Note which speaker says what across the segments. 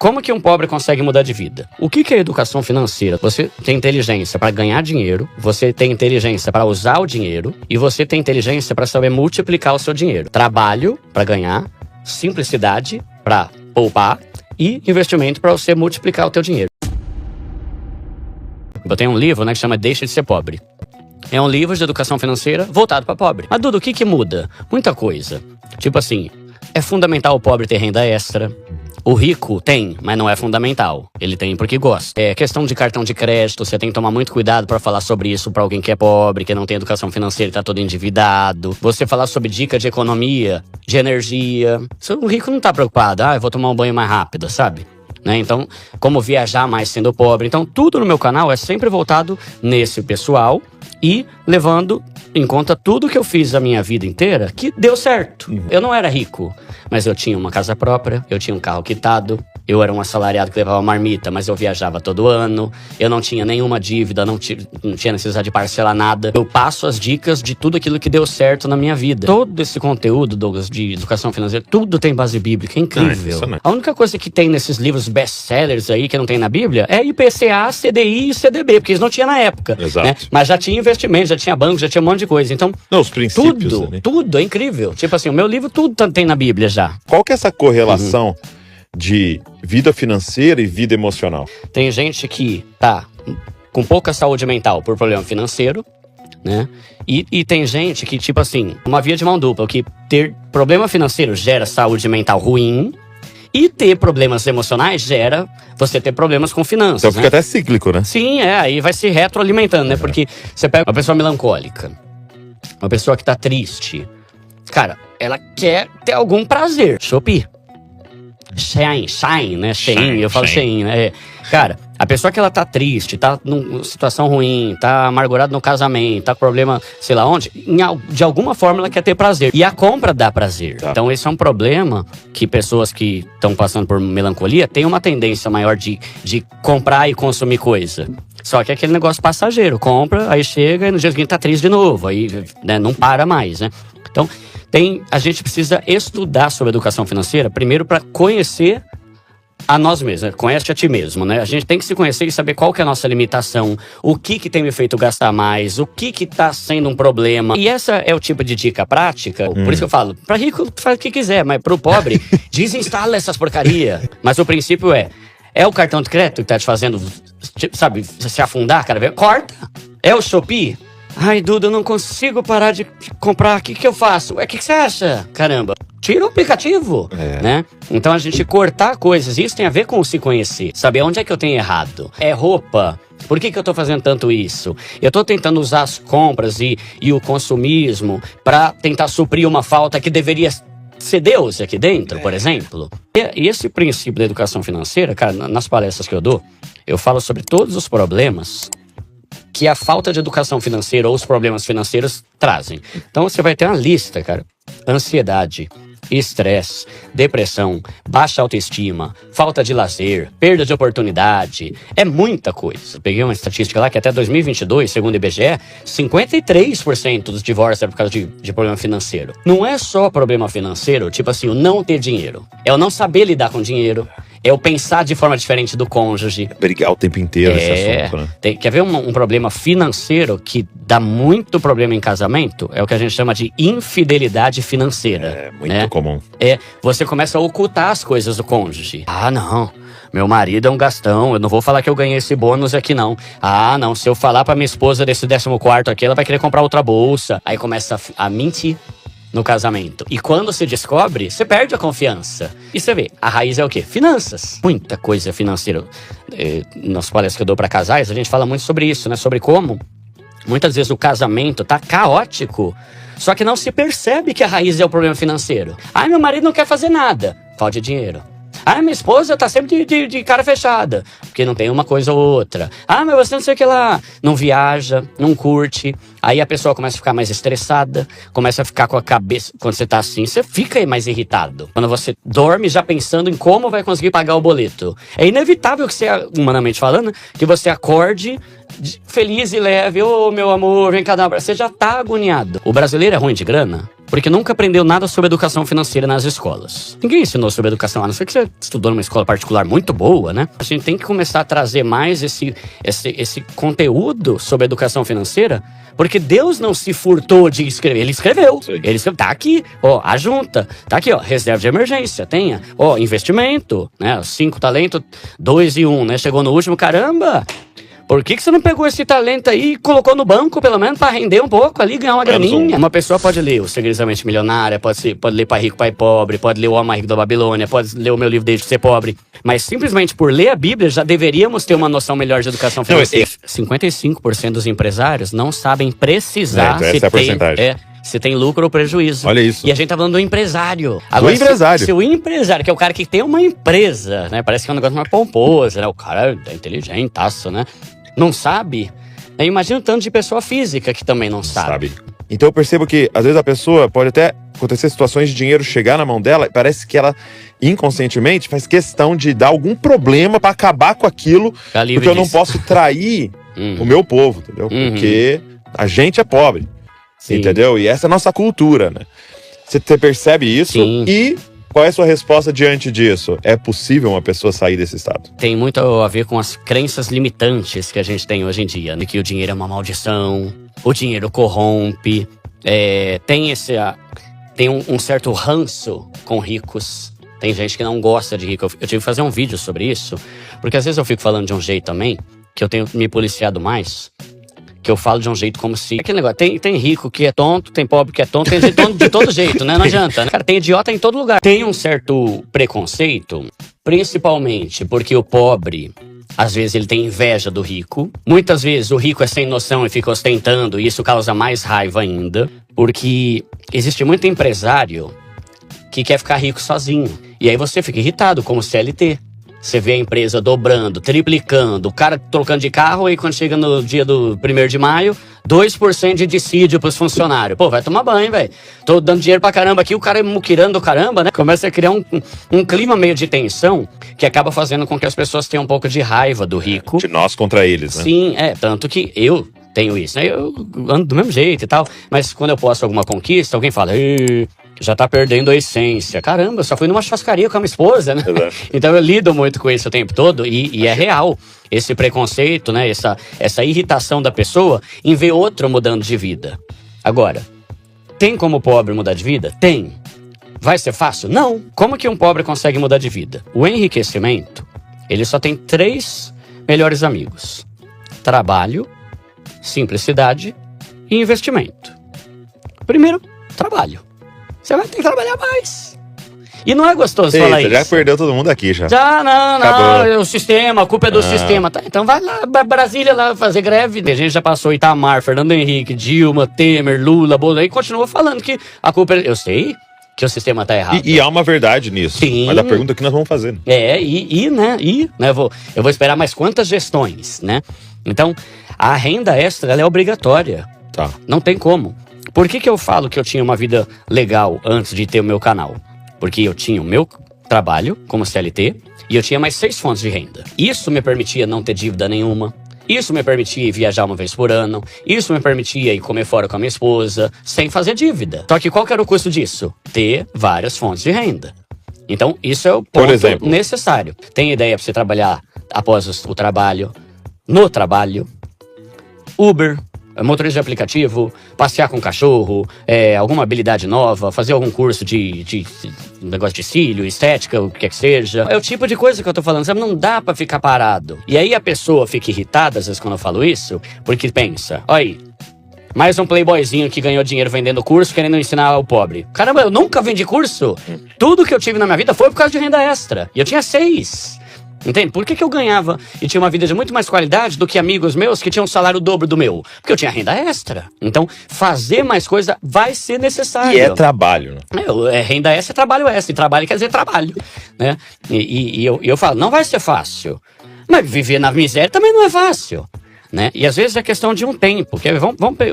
Speaker 1: Como que um pobre consegue mudar de vida? O que é educação financeira? Você tem inteligência para ganhar dinheiro, você tem inteligência para usar o dinheiro e você tem inteligência para saber multiplicar o seu dinheiro. Trabalho para ganhar, simplicidade para poupar e investimento para você multiplicar o teu dinheiro. Eu tenho um livro, né, que chama Deixa de Ser Pobre. É um livro de educação financeira voltado para pobre. Mas, Dudu, o que muda? Muita coisa. Tipo assim, é fundamental o pobre ter renda extra. O rico tem, mas não é fundamental. Ele tem porque gosta. É questão de cartão de crédito, você tem que tomar muito cuidado pra falar sobre isso pra alguém que é pobre, que não tem educação financeira e tá todo endividado. Você falar sobre dica de economia, de energia. O rico não tá preocupado. Eu vou tomar um banho mais rápido, sabe? Né? Então, como viajar mais sendo pobre. Então, tudo no meu canal é sempre voltado nesse pessoal e levando em conta tudo que eu fiz a minha vida inteira que deu certo. Eu não era rico, mas eu tinha uma casa própria, eu tinha um carro quitado, eu era um assalariado que levava marmita, mas eu viajava todo ano, eu não tinha nenhuma dívida, não tinha necessidade de parcelar nada. Eu passo as dicas de tudo aquilo que deu certo na minha vida. Todo esse conteúdo, Douglas, de educação financeira, tudo tem base bíblica, é incrível. A única coisa que tem nesses livros best-sellers aí, que não tem na Bíblia, é IPCA, CDI e CDB, porque eles não tinham na época.
Speaker 2: Exato.
Speaker 1: Né? Mas já tinha investimento, já tinha banco, já tinha um monte de coisa. Então,
Speaker 2: não, os princípios,
Speaker 1: tudo é incrível. Tipo assim, o meu livro tudo tem na Bíblia já.
Speaker 2: Qual que é essa correlação de vida financeira e vida emocional?
Speaker 1: Tem gente que tá com pouca saúde mental por problema financeiro, né? E tem gente que, tipo assim, uma via de mão dupla, que ter problema financeiro gera saúde mental ruim e ter problemas emocionais gera você ter problemas com finanças.
Speaker 2: Então fica até cíclico, né?
Speaker 1: Sim, aí vai se retroalimentando, né? Porque você pega uma pessoa melancólica, uma pessoa que tá triste, cara, ela quer ter algum prazer. Shopee. Shein, né? Shein, eu falo Shein, né? Cara, a pessoa que ela tá triste, tá numa situação ruim, tá amargurada no casamento, tá com problema, sei lá onde, de alguma forma ela quer ter prazer. E a compra dá prazer. Tá. Então esse é um problema que pessoas que estão passando por melancolia têm uma tendência maior de comprar e consumir coisa. Só que é aquele negócio passageiro. Compra, aí chega e no dia seguinte tá triste de novo. Aí, né, não para mais, né? Então, a gente precisa estudar sobre educação financeira, primeiro para conhecer a nós mesmos, né? Conhece a ti mesmo, né? A gente tem que se conhecer e saber qual que é a nossa limitação, o que tem me feito gastar mais, o que tá sendo um problema. E essa é o tipo de dica prática, por isso que eu falo, pra rico faz o que quiser, mas pro pobre, desinstala essas porcaria. Mas o princípio é o cartão de crédito que tá te fazendo, sabe, se afundar, cara, corta. É o Shopee. Ai, Duda, eu não consigo parar de comprar. O que eu faço? O que você acha? Caramba, tira o aplicativo, né? Então a gente cortar coisas, isso tem a ver com se conhecer. Saber onde é que eu tenho errado. É roupa. Por que eu tô fazendo tanto isso? Eu tô tentando usar as compras e o consumismo pra tentar suprir uma falta que deveria ser Deus aqui dentro, por exemplo. E esse princípio da educação financeira, cara, nas palestras que eu dou, eu falo sobre todos os problemas que a falta de educação financeira ou os problemas financeiros trazem. Então você vai ter uma lista, cara. Ansiedade, estresse, depressão, baixa autoestima, falta de lazer, perda de oportunidade. É muita coisa. Peguei uma estatística lá que até 2022, segundo o IBGE, 53% dos divórcios é por causa de problema financeiro. Não é só problema financeiro, tipo assim, o não ter dinheiro. É o não saber lidar com dinheiro. É o pensar de forma diferente do cônjuge.
Speaker 2: Brigar o tempo inteiro nesse assunto, né?
Speaker 1: Quer ver um problema financeiro que dá muito problema em casamento? É o que a gente chama de infidelidade financeira.
Speaker 2: É muito comum.
Speaker 1: Você começa a ocultar as coisas do cônjuge. Ah, não. Meu marido é um gastão, eu não vou falar que eu ganhei esse bônus aqui não. Ah, não, se eu falar pra minha esposa desse 14º aqui, ela vai querer comprar outra bolsa. Aí começa a mentir no casamento. E quando se descobre, você perde a confiança. E você vê, a raiz é o quê? Finanças. Muita coisa financeira. Nas palestras que eu dou pra casais, a gente fala muito sobre isso, né? Sobre como muitas vezes o casamento tá caótico, só que não se percebe que a raiz é o problema financeiro. Ah, meu marido não quer fazer nada. Falta de dinheiro. Ah, minha esposa tá sempre de cara fechada, porque não tem uma coisa ou outra. Ah, mas você não sei o que lá. Não viaja, não curte. Aí a pessoa começa a ficar mais estressada, começa a ficar com a cabeça... Quando você tá assim, você fica mais irritado. Quando você dorme já pensando em como vai conseguir pagar o boleto. É inevitável que você, humanamente falando, que você acorde feliz e leve. Ô, meu amor, vem cá dar um abraço. Você já tá agoniado. O brasileiro é ruim de grana? Porque nunca aprendeu nada sobre educação financeira nas escolas. Ninguém ensinou sobre educação, a não ser que você estudou numa escola particular muito boa, né? A gente tem que começar a trazer mais esse conteúdo sobre educação financeira, porque Deus não se furtou de escrever. Ele escreveu. Ele escreveu. Tá aqui, ó, a junta. Tá aqui, ó, reserva de emergência. Tenha, ó, investimento, né? 5 talentos, 2 e 1, né? Chegou no último, caramba! Por que você não pegou esse talento aí e colocou no banco, pelo menos, pra render um pouco ali, ganhar uma graninha? Uma pessoa pode ler O Segredo da Mente Milionária, pode ler Pai Rico, Pai Pobre, pode ler O Homem Mais Rico da Babilônia, pode ler o meu livro Desde Ser Pobre. Mas simplesmente por ler a Bíblia, já deveríamos ter uma noção melhor de educação financeira. 55% dos empresários não sabem precisar se tem lucro ou prejuízo.
Speaker 2: Olha isso.
Speaker 1: E a gente tá falando do empresário. Agora, se o empresário, que é o cara que tem uma empresa, né? Parece que é um negócio mais pomposo, né? O cara é inteligentaço, né? Não sabe, né? Imagina o tanto de pessoa física que também não sabe.
Speaker 2: Então eu percebo que, às vezes, a pessoa pode até acontecer situações de dinheiro chegar na mão dela e parece que ela, inconscientemente, faz questão de dar algum problema pra acabar com aquilo, porque eu não posso trair o meu povo, entendeu? Porque a gente é pobre, entendeu? E essa é a nossa cultura, né? Você percebe isso?
Speaker 1: Sim.
Speaker 2: E qual é a sua resposta diante disso? É possível uma pessoa sair desse estado?
Speaker 1: Tem muito a ver com as crenças limitantes que a gente tem hoje em dia, né? Que o dinheiro é uma maldição, o dinheiro corrompe, tem um certo ranço com ricos. Tem gente que não gosta de rico. Eu tive que fazer um vídeo sobre isso, porque às vezes eu fico falando de um jeito também, que eu tenho me policiado mais, que eu falo de um jeito como se... Aquele negócio, tem rico que é tonto, tem pobre que é tonto, tem gente tonto de todo jeito, né? Não adianta, né? Cara, tem idiota em todo lugar. Tem um certo preconceito, principalmente porque o pobre, às vezes, ele tem inveja do rico. Muitas vezes o rico é sem noção e fica ostentando, e isso causa mais raiva ainda, porque existe muito empresário que quer ficar rico sozinho. E aí você fica irritado, como CLT. Você vê a empresa dobrando, triplicando, o cara trocando de carro, e quando chega no dia do 1º de maio, 2% de dissídio pros funcionários. Pô, vai tomar banho, velho. Tô dando dinheiro pra caramba aqui, o cara é muquirando caramba, né? Começa a criar um clima meio de tensão, que acaba fazendo com que as pessoas tenham um pouco de raiva do rico.
Speaker 2: De nós contra eles, né?
Speaker 1: Sim, tanto que eu tenho isso, né? Eu ando do mesmo jeito e tal, mas quando eu posto alguma conquista, alguém fala... já tá perdendo a essência. Caramba, eu só fui numa churrascaria com a minha esposa, né? Então eu lido muito com isso o tempo todo e é real esse preconceito, né? Essa irritação da pessoa em ver outro mudando de vida. Agora, tem como o pobre mudar de vida? Tem. Vai ser fácil? Não. Como que um pobre consegue mudar de vida? O enriquecimento, ele só tem 3 melhores amigos: trabalho, simplicidade e investimento. Primeiro, trabalho. Você vai ter que trabalhar mais. E não é gostoso falar isso.
Speaker 2: Já perdeu todo mundo aqui, já.
Speaker 1: Já, não. O sistema, a culpa é do sistema. Tá, então vai lá, Brasília, lá fazer greve. A gente já passou Itamar, Fernando Henrique, Dilma, Temer, Lula, Bolsonaro, e continua falando que a culpa é... Eu sei que o sistema tá errado.
Speaker 2: E há uma verdade nisso.
Speaker 1: Sim.
Speaker 2: Mas a pergunta que nós vamos fazer.
Speaker 1: Né? Eu vou esperar mais quantas gestões, né? Então, a renda extra, ela é obrigatória.
Speaker 2: Tá.
Speaker 1: Não tem como. Por que eu falo que eu tinha uma vida legal antes de ter o meu canal? Porque eu tinha o meu trabalho como CLT e eu tinha mais 6 fontes de renda. Isso me permitia não ter dívida nenhuma. Isso me permitia viajar uma vez por ano. Isso me permitia ir comer fora com a minha esposa sem fazer dívida. Só que qual que era o custo disso? Ter várias fontes de renda. Então, isso é o ponto necessário. Tem ideia para você trabalhar após o trabalho, no trabalho, Uber, motorista de aplicativo, passear com cachorro, alguma habilidade nova, fazer algum curso de negócio de cílio, estética, o que quer que seja. É o tipo de coisa que eu tô falando, sabe? Não dá pra ficar parado. E aí a pessoa fica irritada, às vezes, quando eu falo isso, porque pensa, olha aí, mais um playboyzinho que ganhou dinheiro vendendo curso, querendo ensinar ao pobre. Caramba, eu nunca vendi curso. Tudo que eu tive na minha vida foi por causa de renda extra. E eu tinha 6. Entende? Por que eu ganhava e tinha uma vida de muito mais qualidade do que amigos meus que tinham um salário dobro do meu? Porque eu tinha renda extra. Então, fazer mais coisa vai ser necessário.
Speaker 2: E é trabalho, né?
Speaker 1: Renda extra é trabalho extra. E trabalho quer dizer trabalho, né? E eu falo, não vai ser fácil. Mas viver na miséria também não é fácil, né? E às vezes é questão de um tempo.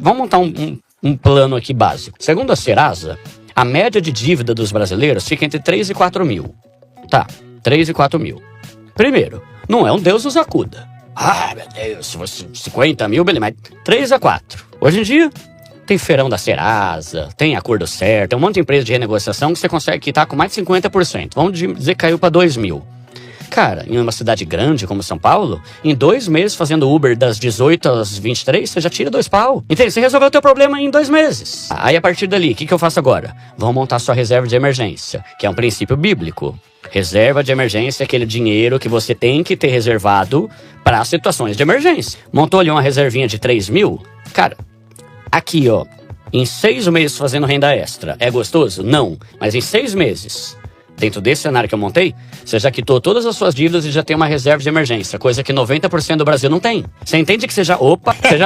Speaker 1: Vamos montar um plano aqui básico. Segundo a Serasa, a média de dívida dos brasileiros fica entre 3 e 4 mil. Tá, 3 e 4 mil. Primeiro, não é um Deus nos acuda. Ah, meu Deus, se fosse 50 mil, beleza, mas 3 a 4. Hoje em dia, Tem feirão da Serasa, tem acordo certo, tem um monte de empresa de renegociação que você consegue quitar com mais de 50%. Vamos dizer que caiu para 2 mil. Cara, em uma cidade grande como São Paulo, em 2 meses fazendo Uber das 18 às 23, você já tira 2 pau. Entende? Você resolveu o teu problema em 2 meses. Aí a partir dali, o que eu faço agora? Vamos montar sua reserva de emergência, que é um princípio bíblico. Reserva de emergência é aquele dinheiro que você tem que ter reservado para situações de emergência. Montou ali uma reservinha de 3 mil? Cara, aqui ó, em 6 meses fazendo renda extra, é gostoso? Não, mas em 6 meses... Dentro desse cenário que eu montei, você já quitou todas as suas dívidas e já tem uma reserva de emergência, coisa que 90% do Brasil não tem. Você entende que você já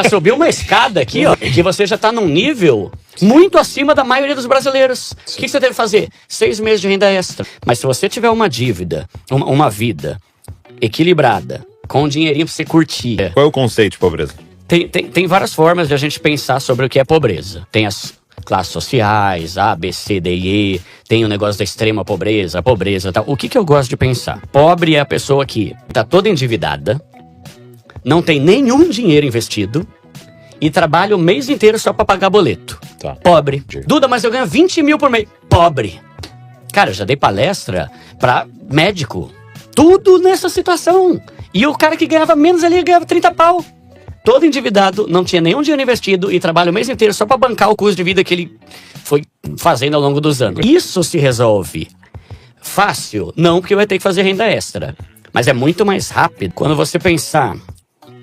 Speaker 1: subiu uma escada aqui, ó, que você já tá num nível muito acima da maioria dos brasileiros. O que você deve fazer? 6 meses de renda extra. Mas se você tiver uma dívida, uma vida equilibrada, com um dinheirinho pra você curtir...
Speaker 2: Qual é o conceito de pobreza?
Speaker 1: Tem várias formas de a gente pensar sobre o que é pobreza. Tem as classes sociais, A, B, C, D e E, tem o negócio da extrema pobreza, a pobreza e tal. O que eu gosto de pensar? Pobre é a pessoa que tá toda endividada, não tem nenhum dinheiro investido e trabalha o mês inteiro só pra pagar boleto. Tá. Pobre. Duda, mas eu ganho 20 mil por mês. Pobre. Cara, eu já dei palestra pra médico. Tudo nessa situação. E o cara que ganhava menos ali ganhava 30 pau. Todo endividado, não tinha nenhum dinheiro investido e trabalha o mês inteiro só para bancar o custo de vida que ele foi fazendo ao longo dos anos. Isso se resolve fácil? Não, porque vai ter que fazer renda extra. Mas é muito mais rápido quando você pensar...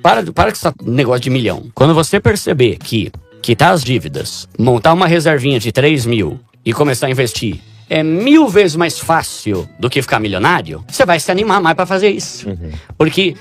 Speaker 1: Para com esse negócio de milhão. Quando você perceber que quitar as dívidas, montar uma reservinha de 3 mil e começar a investir é 1000 vezes mais fácil do que ficar milionário, você vai se animar mais pra fazer isso. Porque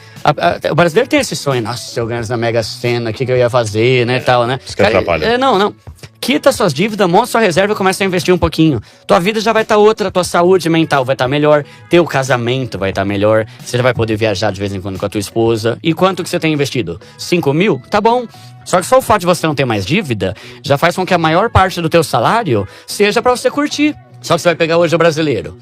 Speaker 1: o brasileiro tem esse sonho, nossa, se eu ganhasse na Mega Sena, o que eu ia fazer, né, tal, né?
Speaker 2: Isso que atrapalha.
Speaker 1: Não. Quita suas dívidas, monta sua reserva e começa a investir um pouquinho. Tua vida já vai estar outra, tua saúde mental vai estar melhor, teu casamento vai estar melhor, você já vai poder viajar de vez em quando com a tua esposa. E quanto que você tem investido? 5 mil? Tá bom. Só que só o fato de você não ter mais dívida já faz com que a maior parte do teu salário seja pra você curtir. Só que você vai pegar hoje o brasileiro.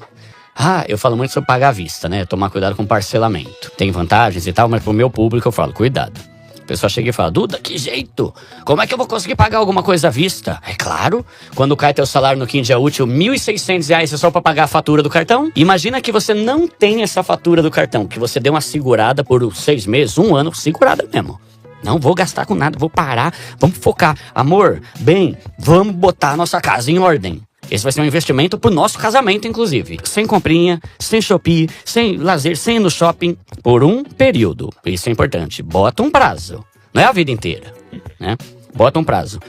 Speaker 1: Eu falo muito sobre pagar à vista, né? Tomar cuidado com parcelamento. Tem vantagens e tal, mas pro meu público eu falo, cuidado. A pessoa chega e fala, Duda, que jeito? Como é que eu vou conseguir pagar alguma coisa à vista? É claro, quando cai teu salário no quinto dia útil, R$1.600 é só pra pagar a fatura do cartão. Imagina que você não tem essa fatura do cartão, que você deu uma segurada por 6 meses, 1 ano, segurada mesmo. Não vou gastar com nada, vou parar, vamos focar. Amor, bem, vamos botar a nossa casa em ordem. Esse vai ser um investimento pro nosso casamento, inclusive. Sem comprinha, sem Shopee, sem lazer, sem ir no shopping, por um período. Isso é importante. Bota um prazo. Não é a vida inteira, né? Bota um prazo.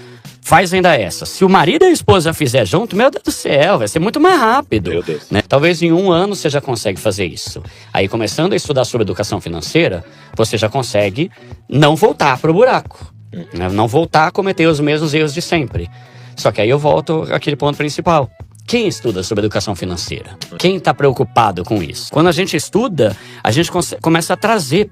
Speaker 1: Faz ainda essa. Se o marido e a esposa fizer junto, meu Deus do céu, vai ser muito mais rápido. Meu Deus. Né? Talvez em 1 ano você já consegue fazer isso. Aí, começando a estudar sobre educação financeira, você já consegue não voltar pro buraco. Né? Não voltar a cometer os mesmos erros de sempre. Só que aí eu volto àquele ponto principal. Quem estuda sobre educação financeira? Quem está preocupado com isso? Quando a gente estuda, a gente começa a trazer,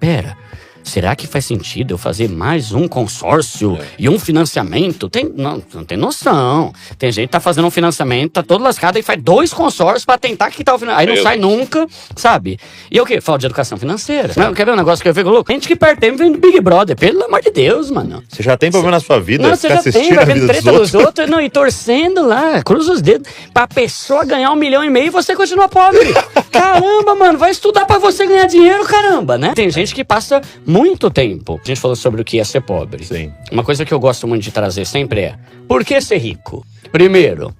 Speaker 1: será que faz sentido eu fazer mais um consórcio e um financiamento? Não tem noção. Tem gente que tá fazendo um financiamento, tá todo lascado e faz 2 consórcios pra tentar quitar o financiamento. Aí não sai nunca, sabe? E o quê? Fala de educação financeira. Não, quer ver um negócio que eu fico louco? Gente que pertence vem do Big Brother, pelo amor de Deus, mano.
Speaker 2: Você já tem problema na sua vida?
Speaker 1: Não, você já tem, vai vendo treta dos outros não, e torcendo lá, cruza os dedos, pra pessoa ganhar 1,5 milhão e você continua pobre. Caramba, mano, vai estudar pra você ganhar dinheiro, caramba, né? Tem gente que passa muito tempo. A gente falou sobre o que é ser pobre.
Speaker 2: Sim.
Speaker 1: Uma coisa que eu gosto muito de trazer sempre é: por que ser rico? Primeiro,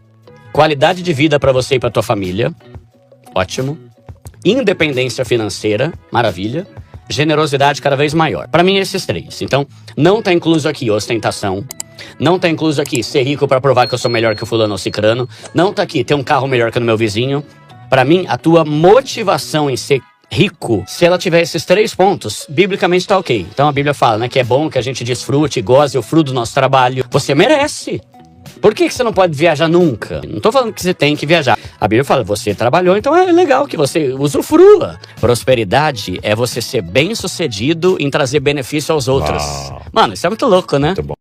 Speaker 1: qualidade de vida pra você e pra tua família. Ótimo. Independência financeira. Maravilha. Generosidade cada vez maior. Pra mim, esses 3. Então, não tá incluso aqui ostentação. Não tá incluso aqui ser rico pra provar que eu sou melhor que o fulano ou cicrano. Não tá aqui ter um carro melhor que o do meu vizinho. Pra mim, a tua motivação em ser rico, se ela tiver esses 3 pontos, biblicamente tá ok. Então a Bíblia fala, né, que é bom que a gente desfrute, goze o fruto do nosso trabalho. Você merece. Por que você não pode viajar nunca? Não tô falando que você tem que viajar. A Bíblia fala, você trabalhou, então é legal que você usufrua. Prosperidade é você ser bem-sucedido em trazer benefício aos outros. Mano, isso é muito louco, né? Muito bom.